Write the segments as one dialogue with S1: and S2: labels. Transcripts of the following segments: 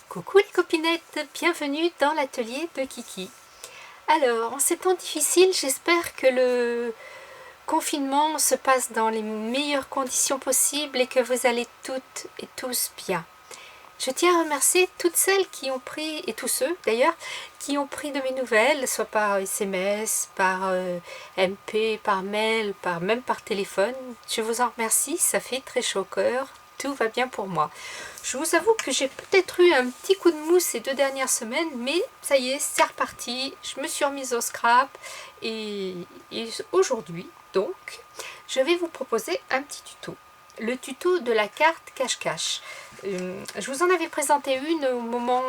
S1: Coucou les copinettes, bienvenue dans l'atelier de Kiki. Alors, en ces temps difficiles, j'espère que le confinement se passe dans les meilleures conditions possibles et que vous allez toutes et tous bien. Je tiens à remercier toutes celles qui ont pris, et tous ceux d'ailleurs, qui ont pris de mes nouvelles, soit par SMS, par MP, par mail, même par téléphone. Je vous en remercie, ça fait très chaud au cœur. Tout va bien pour moi. Je vous avoue que j'ai peut-être eu un petit coup de mou ces 2 dernières semaines, mais ça y est, c'est reparti. Je me suis remise au scrap et aujourd'hui, donc, je vais vous proposer un petit tuto. Le tuto de la carte cache-cache. Je vous en avais présenté une au moment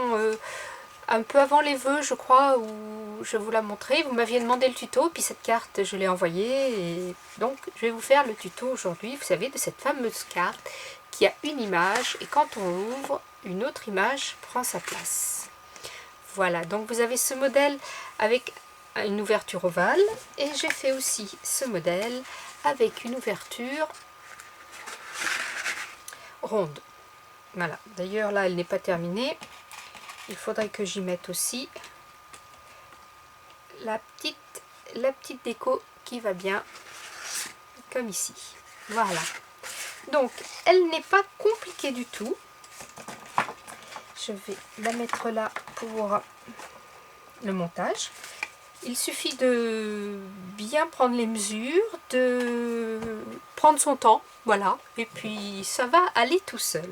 S1: un peu avant les vœux, je crois, où je vous la montrais. Vous m'aviez demandé le tuto, puis cette carte, je l'ai envoyée. Et donc, je vais vous faire le tuto aujourd'hui, vous savez, de cette fameuse carte qui a une image, et quand on l'ouvre, une autre image prend sa place. Voilà, donc vous avez ce modèle avec une ouverture ovale, et j'ai fait aussi ce modèle avec une ouverture ronde. Voilà, d'ailleurs là elle n'est pas terminée, il faudrait que j'y mette aussi la petite déco qui va bien, comme ici. Voilà, donc elle n'est pas compliquée du tout. Je vais la mettre là pour le montage. Il suffit de bien prendre les mesures, de prendre son temps, voilà, et puis ça va aller tout seul.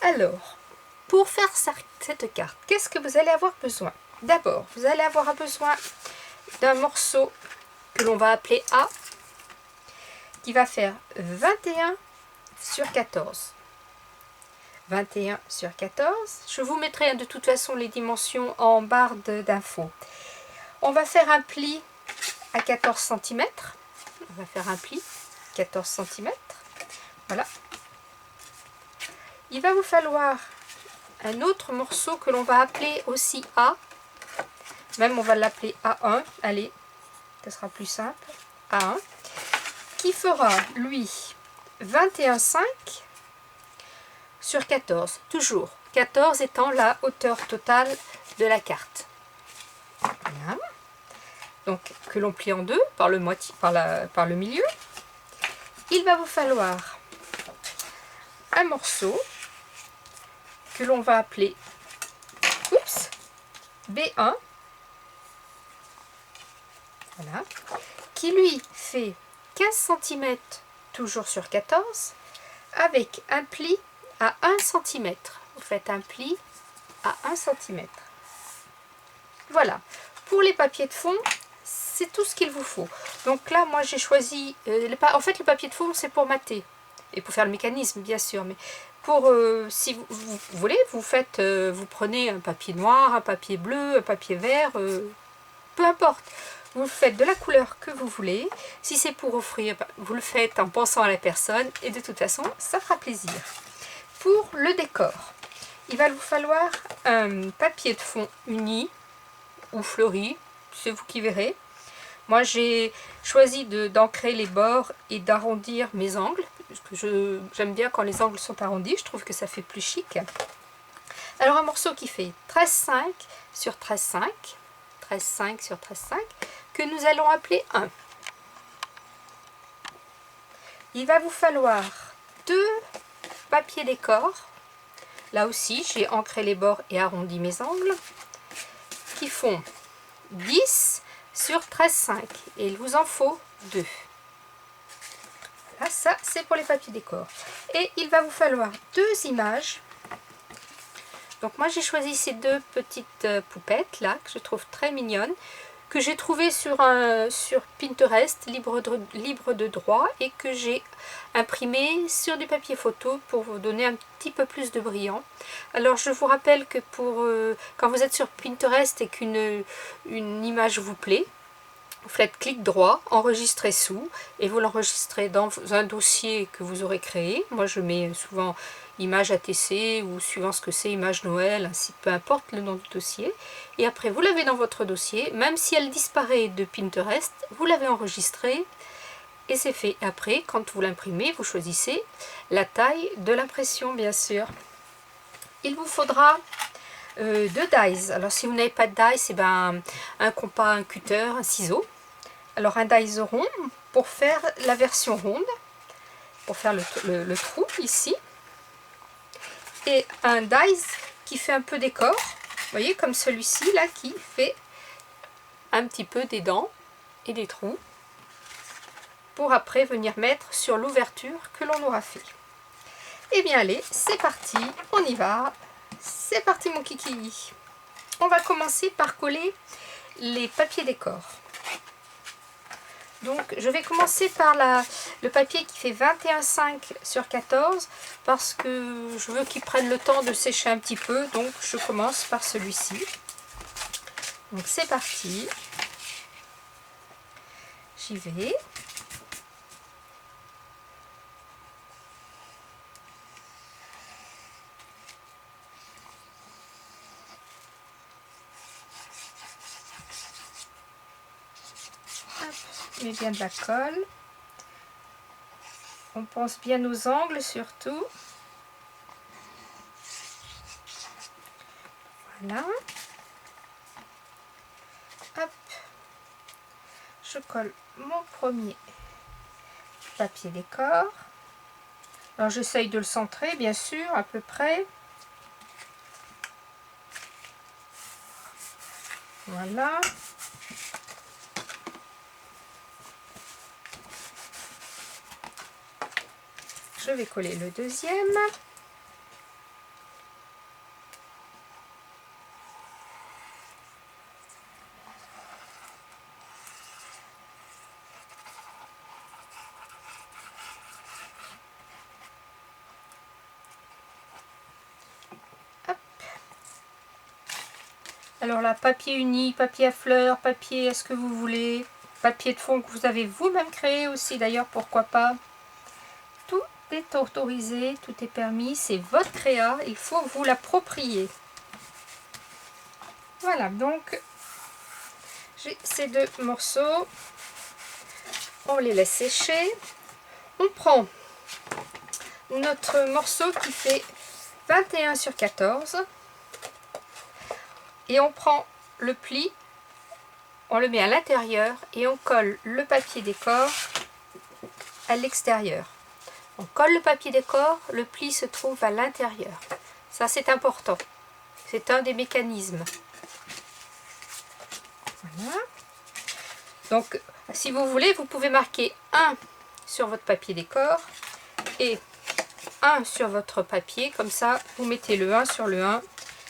S1: Alors, pour faire cette carte, qu'est-ce que vous allez avoir besoin? D'abord, vous allez avoir besoin d'un morceau que l'on va appeler A, qui va faire 21 sur 14. 21 sur 14. Je vous mettrai de toute façon les dimensions en barre d'infos. On va faire un pli à 14 cm. On va faire un pli 14 cm. Voilà. Il va vous falloir un autre morceau que l'on va appeler aussi A. Même on va l'appeler A1. Allez, ce sera plus simple. A1. Qui fera, lui, 21,5 sur 14. Toujours. 14 étant la hauteur totale de la carte. Voilà. Donc, que l'on plie en deux par le milieu. Il va vous falloir un morceau que l'on va appeler B1. Voilà. Qui lui fait 15 cm toujours sur 14 avec un pli à 1 cm. Vous faites un pli à 1 cm. Voilà. Pour les papiers de fond, c'est tout ce qu'il vous faut. Donc là, moi j'ai choisi, en fait le papier de fond c'est pour mater, et pour faire le mécanisme bien sûr, mais pour, si vous voulez, vous prenez un papier noir, un papier bleu, un papier vert, peu importe. Vous faites de la couleur que vous voulez. Si c'est pour offrir, vous le faites en pensant à la personne, et de toute façon, ça fera plaisir. Pour le décor, il va vous falloir un papier de fond uni ou fleuri, c'est vous qui verrez. Moi j'ai choisi d'ancrer les bords et d'arrondir mes angles. J'aime bien quand les angles sont arrondis, je trouve que ça fait plus chic. Alors un morceau qui fait 13,5 sur 13,5, 13,5 sur 13,5, que nous allons appeler 1. Il va vous falloir 2 papiers décor. Là aussi j'ai ancré les bords et arrondi mes angles, qui font 10 sur 13,5, et il vous en faut 2. Là, ça c'est pour les papiers décor. Et il va vous falloir 2 images. Donc moi j'ai choisi ces 2 petites poupettes là, que je trouve très mignonnes, que j'ai trouvées sur Pinterest, libre de droit, et que j'ai imprimé sur du papier photo pour vous donner un petit peu plus de brillant. Alors je vous rappelle que quand vous êtes sur Pinterest et qu'une image vous plaît, vous faites clic droit, enregistrer sous, et vous l'enregistrez dans un dossier que vous aurez créé. Moi je mets souvent image ATC ou suivant ce que c'est, image Noël, ainsi peu importe le nom du dossier. Et après vous l'avez dans votre dossier, même si elle disparaît de Pinterest, vous l'avez enregistrée et c'est fait. Après, quand vous l'imprimez, vous choisissez la taille de l'impression bien sûr. Il vous faudra de dies. Alors si vous n'avez pas de dies, c'est ben un compas, un cutter, un ciseau. Alors un dies rond pour faire la version ronde, pour faire le trou ici. Et un dies qui fait un peu décor, vous voyez, comme celui-ci là qui fait un petit peu des dents et des trous, pour après venir mettre sur l'ouverture que l'on aura fait. Et bien allez, c'est parti, on y va. C'est parti mon kiki. On va commencer par coller les papiers décor. Donc je vais commencer par le papier qui fait 21,5 sur 14 parce que je veux qu'il prenne le temps de sécher un petit peu, donc je commence par celui-ci. Donc c'est parti. J'y vais. On met bien de la colle. On pense bien aux angles surtout. Voilà. Hop. Je colle mon premier papier décor. Alors j'essaye de le centrer bien sûr à peu près. Voilà. Je vais coller le deuxième. Hop. Alors là, papier uni, papier à fleurs, papier à ce que vous voulez, papier de fond que vous avez vous-même créé aussi d'ailleurs, pourquoi pas. Tout est autorisé, tout est permis, c'est votre créa, il faut vous l'approprier. Voilà, donc j'ai ces deux morceaux, on les laisse sécher. On prend notre morceau qui fait 21 sur 14 et on prend le pli, on le met à l'intérieur et on colle le papier décor à l'extérieur. On colle le papier décor, le pli se trouve à l'intérieur. Ça c'est important, c'est un des mécanismes. Voilà. Donc si vous voulez, vous pouvez marquer 1 sur votre papier décor et 1 sur votre papier, comme ça vous mettez le 1 sur le 1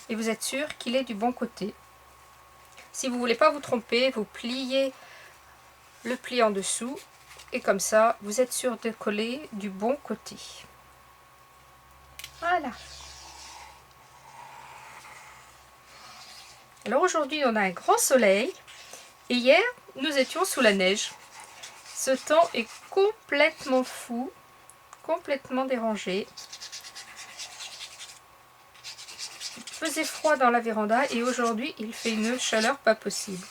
S1: et vous êtes sûr qu'il est du bon côté. Si vous ne voulez pas vous tromper, vous pliez le pli en dessous et comme ça vous êtes sûr de coller du bon côté. Voilà. Alors aujourd'hui on a un grand soleil et hier nous étions sous la neige. Ce temps est complètement fou, complètement dérangé. Il faisait froid dans la véranda et aujourd'hui il fait une chaleur pas possible.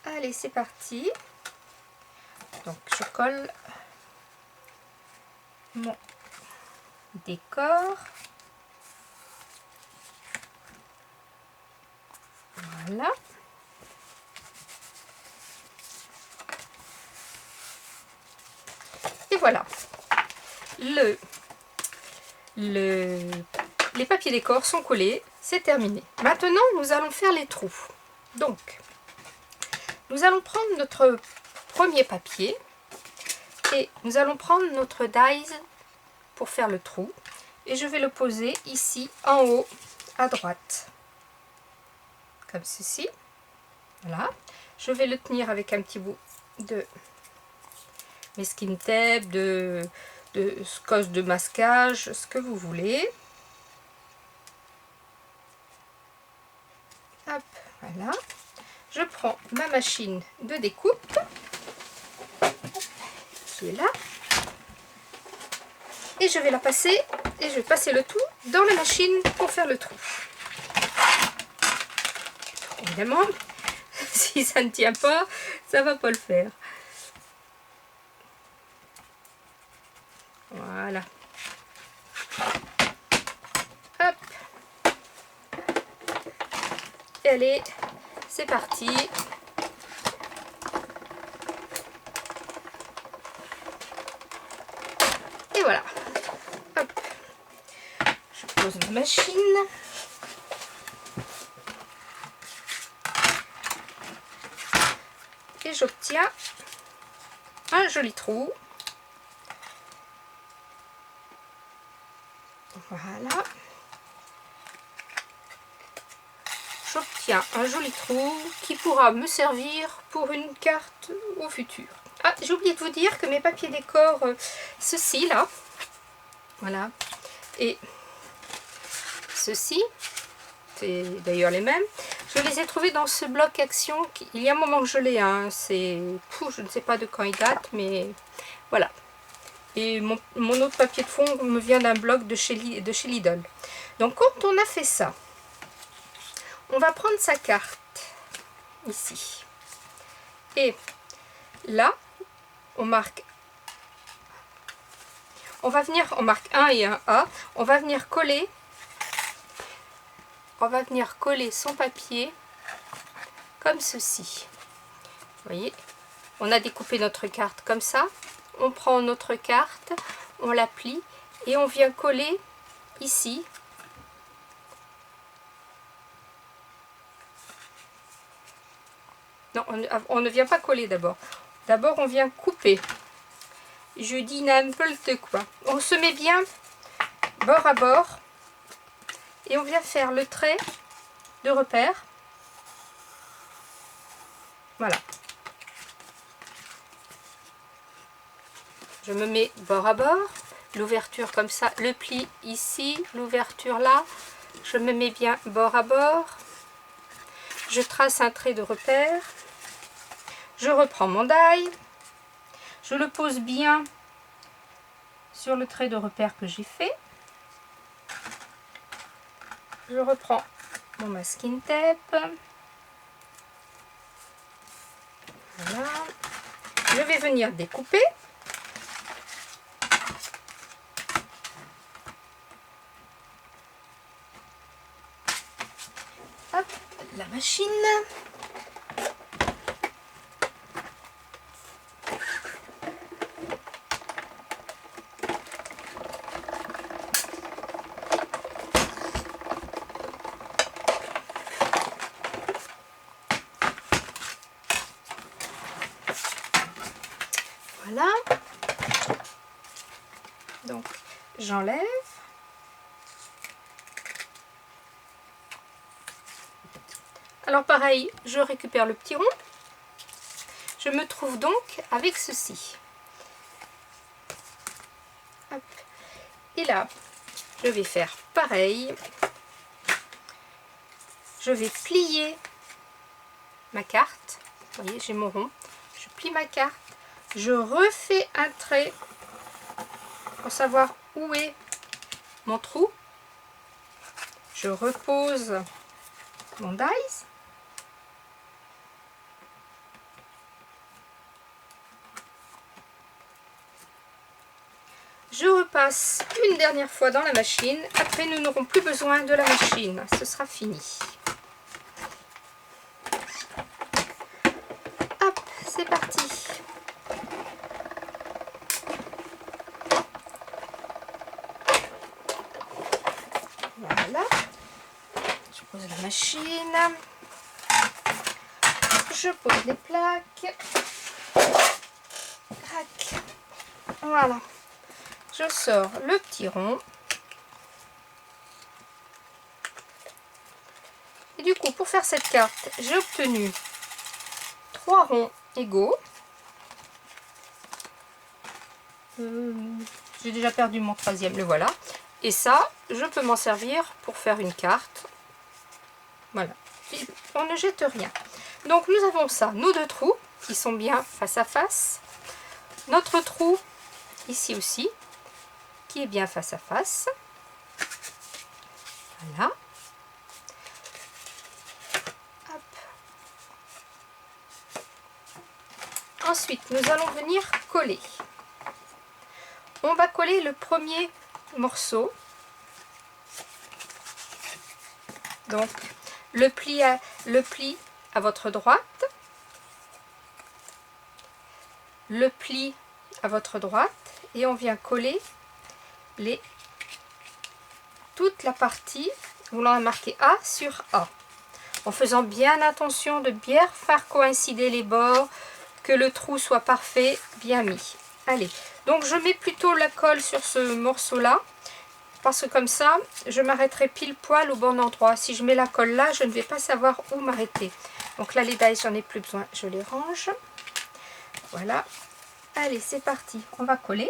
S1: Allez, c'est parti. Donc je colle mon décor. Voilà. Et voilà. Les papiers décor sont collés. C'est terminé. Maintenant, nous allons faire les trous. Donc, nous allons prendre notre premier papier et nous allons prendre notre dies pour faire le trou. Et je vais le poser ici en haut à droite. Comme ceci. Voilà. Je vais le tenir avec un petit bout de masking tape, de scotch de masquage, ce que vous voulez. Hop, voilà. Je prends ma machine de découpe qui est là et je vais la passer et je vais passer le tout dans la machine pour faire le trou. Évidemment, si ça ne tient pas, ça va pas le faire. Voilà. allez, c'est parti. Et voilà. Hop. Je pose ma machine. Et j'obtiens un joli trou. Voilà. J'obtiens un joli trou qui pourra me servir pour une carte au futur. Ah, j'ai oublié de vous dire que mes papiers décor, ceux-ci là, voilà, et ceux-ci, c'est d'ailleurs les mêmes, je les ai trouvés dans ce bloc Action. Il y a un moment que je l'ai, hein, c'est, je ne sais pas de quand il date, mais voilà. Et mon autre papier de fond me vient d'un bloc de chez Lidl. Donc quand on a fait ça, on va prendre sa carte ici. Et là, on marque, on marque 1 et un A. On va venir coller son papier comme ceci. Vous voyez, on a découpé notre carte comme ça. On prend notre carte, on la plie et on vient coller ici. Non, on ne vient pas coller d'abord. D'abord, on vient couper. Je dis n'importe quoi. On se met bien bord à bord et on vient faire le trait de repère. Voilà. Je me mets bord à bord, l'ouverture comme ça, le pli ici, l'ouverture là. Je me mets bien bord à bord. Je trace un trait de repère. Je reprends mon die. Je le pose bien sur le trait de repère que j'ai fait. Je reprends mon masking tape. Voilà. Je vais venir découper. Hop, la machine. Voilà. Donc, j'enlève. Alors pareil, je récupère le petit rond. Je me trouve donc avec ceci. Hop. Et là, je vais faire pareil. Je vais plier ma carte. Vous voyez, j'ai mon rond. Je plie ma carte. Je refais un trait pour savoir où est mon trou. Je repose mon dies. Je repasse une dernière fois dans la machine. Après, nous n'aurons plus besoin de la machine. Ce sera fini. Hop, c'est parti. Voilà. Je pose la machine. Je pose les plaques. Crac. Voilà. Je sors le petit rond. Et du coup, pour faire cette carte, j'ai obtenu 3 ronds égaux. J'ai déjà perdu mon troisième, le voilà. Et ça, je peux m'en servir pour faire une carte. Voilà. On ne jette rien. Donc nous avons ça, nos deux trous qui sont bien face à face. Notre trou ici aussi, qui est bien face à face. Voilà. Hop. Ensuite, nous allons venir coller. On va coller le premier morceau. Donc, le pli à votre droite, le pli à votre droite, et on vient coller toute la partie où l'on a marqué A sur A, en faisant bien attention de bien faire coïncider les bords, que le trou soit parfait, bien mis. Allez, donc je mets plutôt la colle sur ce morceau là, parce que comme ça je m'arrêterai pile poil au bon endroit. Si je mets la colle là, je ne vais pas savoir où m'arrêter. Donc là les dies, j'en ai plus besoin, je les range. Voilà, allez c'est parti, on va coller.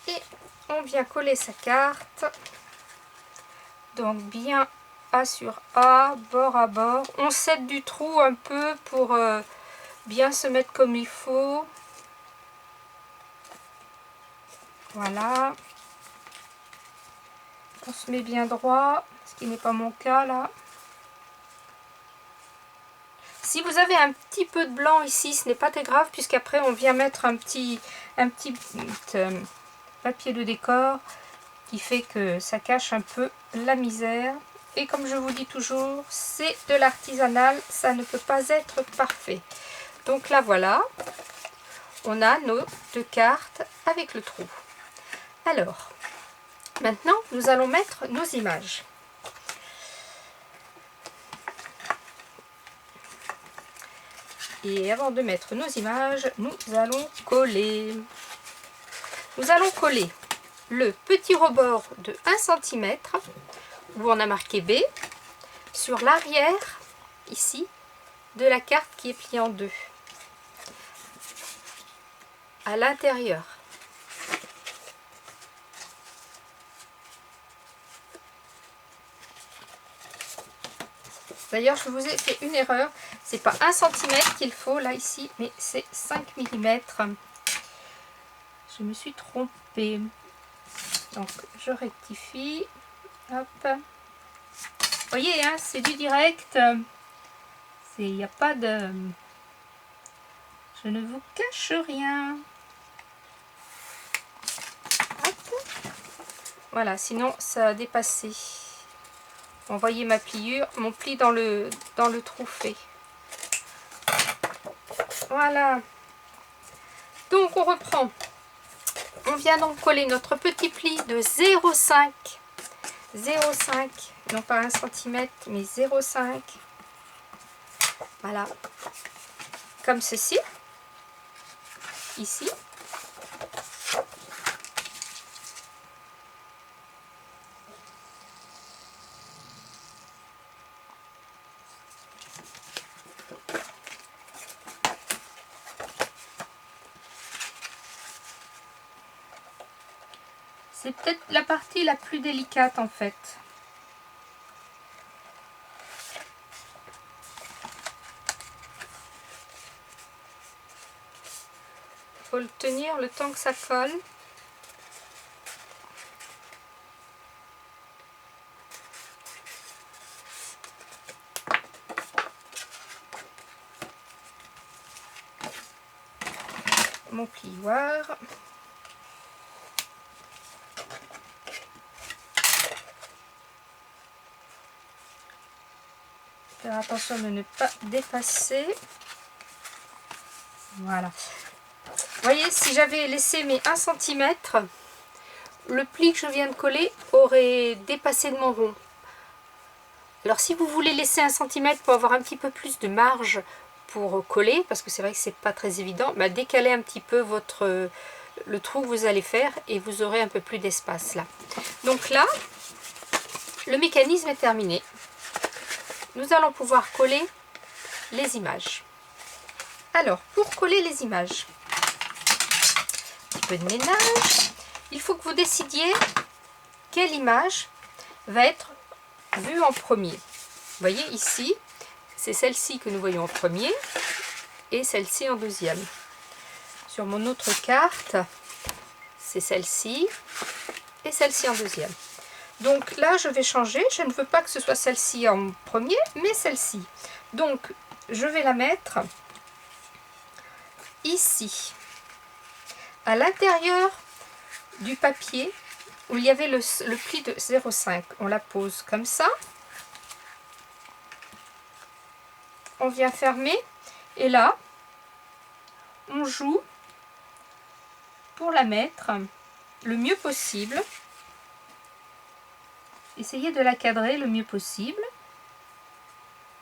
S1: Et on vient coller sa carte, donc bien A sur A, bord à bord. On s'aide du trou un peu pour bien se mettre comme il faut. Voilà. On se met bien droit, ce qui n'est pas mon cas là. Si vous avez un petit peu de blanc ici, ce n'est pas très grave, puisqu'après on vient mettre un petit papier de décor qui fait que ça cache un peu la misère. Et comme je vous dis toujours, c'est de l'artisanal, ça ne peut pas être parfait. Donc là voilà, on a nos deux cartes avec le trou. Alors, maintenant nous allons mettre nos images. Et avant de mettre nos images, nous allons coller. Nous allons coller le petit rebord de 1 cm où on a marqué B sur l'arrière ici de la carte qui est pliée en deux, à l'intérieur. D'ailleurs, je vous ai fait une erreur. C'est pas 1 cm qu'il faut là ici, mais c'est 5 mm. Je me suis trompée. Donc, je rectifie. Hop. Vous voyez, hein, c'est du direct. Il n'y a pas de... Je ne vous cache rien. Hop. Voilà, sinon ça a dépassé. Vous voyez ma pliure, mon pli dans le trou fait. Voilà. Donc on reprend. On vient donc coller notre petit pli de 0,5. 0,5. Non pas 1 cm, mais 0,5. Voilà. Comme ceci. Ici. C'est peut-être la partie la plus délicate en fait. Il faut le tenir le temps que ça colle. Mon plioir. Faire attention de ne pas dépasser. Voilà. Vous voyez, si j'avais laissé mes 1 cm, le pli que je viens de coller aurait dépassé de mon rond. Alors si vous voulez laisser 1 cm pour avoir un petit peu plus de marge pour coller, parce que c'est vrai que c'est pas très évident, bah décalez un petit peu le trou que vous allez faire et vous aurez un peu plus d'espace là. Donc là, le mécanisme est terminé. Nous allons pouvoir coller les images. Alors, pour coller les images, un petit peu de ménage, il faut que vous décidiez quelle image va être vue en premier. Vous voyez ici, c'est celle-ci que nous voyons en premier et celle-ci en deuxième. Sur mon autre carte, c'est celle-ci et celle-ci en deuxième. Donc là, je vais changer. Je ne veux pas que ce soit celle-ci en premier, mais celle-ci. Donc, je vais la mettre ici, à l'intérieur du papier où il y avait le pli de 0,5. On la pose comme ça. On vient fermer. Et là, on joue pour la mettre le mieux possible. Essayez de la cadrer le mieux possible.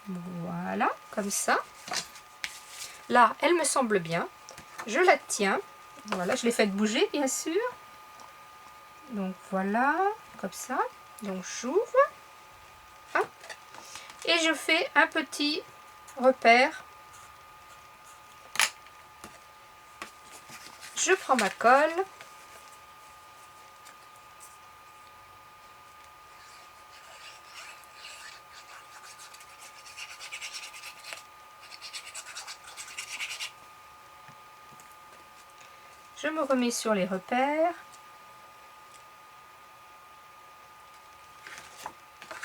S1: Voilà, comme ça. Là, elle me semble bien. Je la tiens. Voilà, je l'ai fait bouger, bien sûr. Donc voilà, comme ça. Donc j'ouvre. Hop. Et je fais un petit repère. Je prends ma colle. Je me remets sur les repères.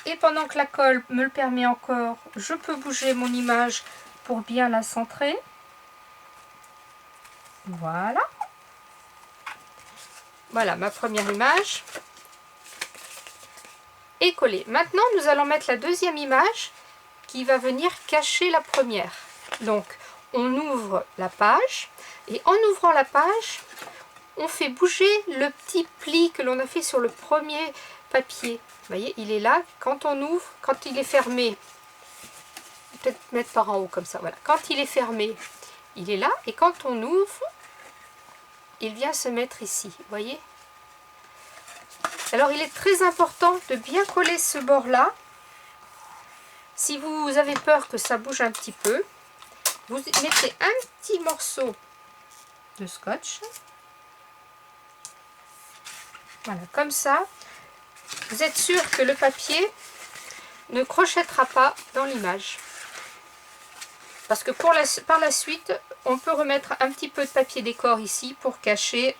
S1: Et pendant que la colle me le permet encore, je peux bouger mon image pour bien la centrer. Voilà. Voilà ma première image est collée. Maintenant, nous allons mettre la deuxième image qui va venir cacher la première. Donc, on ouvre la page et en ouvrant la page, on fait bouger le petit pli que l'on a fait sur le premier papier. Vous voyez, il est là. Quand on ouvre, quand il est fermé, peut-être mettre par en haut comme ça. Voilà. Quand il est fermé, il est là. Et quand on ouvre, il vient se mettre ici. Vous voyez? Alors, il est très important de bien coller ce bord-là. Si vous avez peur que ça bouge un petit peu, vous mettez un petit morceau de scotch. Voilà, comme ça, vous êtes sûr que le papier ne crochettera pas dans l'image. Parce que par la suite, on peut remettre un petit peu de papier décor ici pour cacher